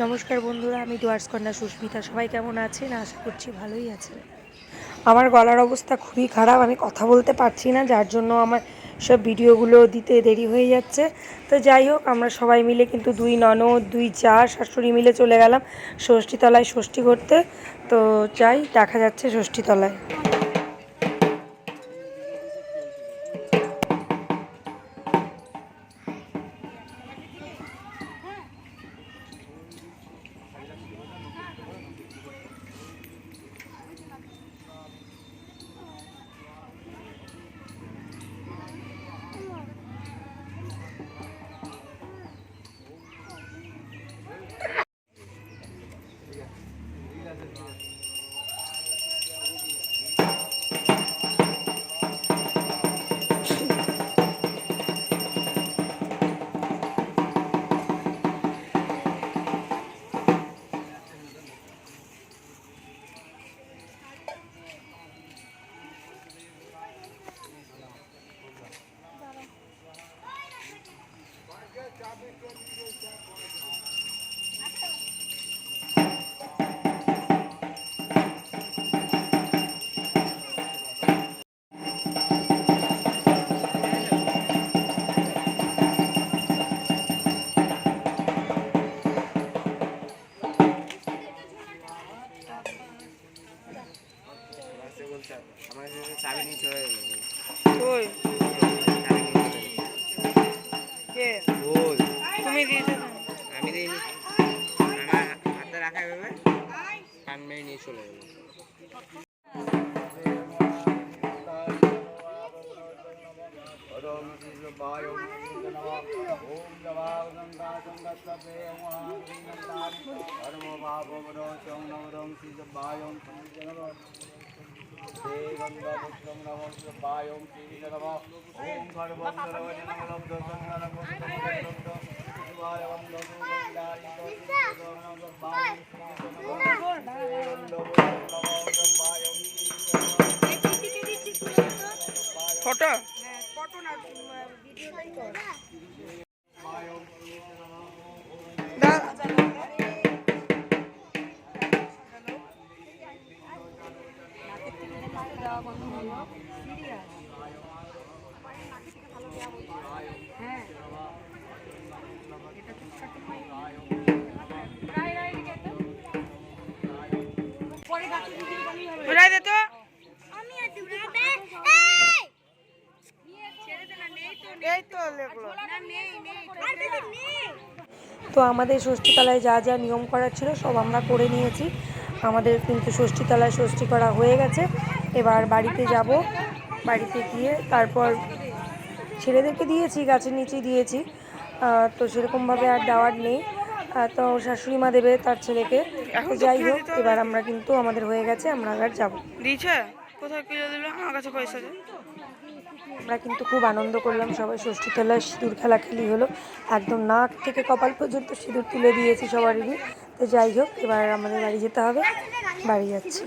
নমস্কার বন্ধুরা, আমি ডুয়ার্স কন্যা সুস্মিতা। সবাই কেমন আছেন? আশা করছি ভালোই আছেন। আমার গলার অবস্থা খুবই খারাপ, আমি কথা বলতে পারছি না, যার জন্য আমার সব ভিডিওগুলো দিতে দেরি হয়ে যাচ্ছে। তো যাই হোক, আমরা সবাই মিলে কিন্তু দুই ননদ, দুই জা, শাশুড়ি মিলে চলে গেলাম ষষ্ঠীতলায় ষষ্ঠী করতে। তো যাই, দেখা যাচ্ছে ষষ্ঠীতলায়। আমার চাবি নিয়ে চলে গেল। কই চাবি নিয়ে চলে গেল। কে ওই তুমি দিয়েছো না? আমি দিইনি, আমার হাতে রাখা ভেবে কান মেরে নিয়ে চলে গেল। ফটো ফটো না, ভিডিওটাই কর। ঘুরাই দে তো। এই তো লেগুলো। তো আমাদের ষষ্ঠীতলায় যা যা নিয়ম করার ছিল সব আমরা করে নিয়েছি। আমাদের কিন্তু ষষ্ঠীতলায় ষষ্ঠী করা হয়ে গেছে। এবার বাড়িতে যাব, বাড়িতে গিয়ে তারপর ছেলেদেরকে দিয়েছি, গাছের নিচেই দিয়েছি। তো সেরকমভাবে আর দেওয়ার নেই। তো শাশুড়ি মা দেবে তার ছেলেকে। এখন তো যাই খুলে হোক, দিতে হবে এবার তো। আমরা কিন্তু আমাদের হয়ে গেছে, আমরা আবার যাবো। দিয়েছে? কোথায় কিনে দিল? আমার কাছে পয়সা নেই। আমরা কিন্তু খুব আনন্দ করলাম, সবাই ষষ্ঠীতলায় সিঁদুর খেলাখেলি হলো, একদম নাক থেকে কপাল পর্যন্ত সিঁদুর তুলে দিয়েছি সবারই। তো যাই হোক, এবার আমাদের বাড়ি যেতে হবে, বাড়ি যাচ্ছি।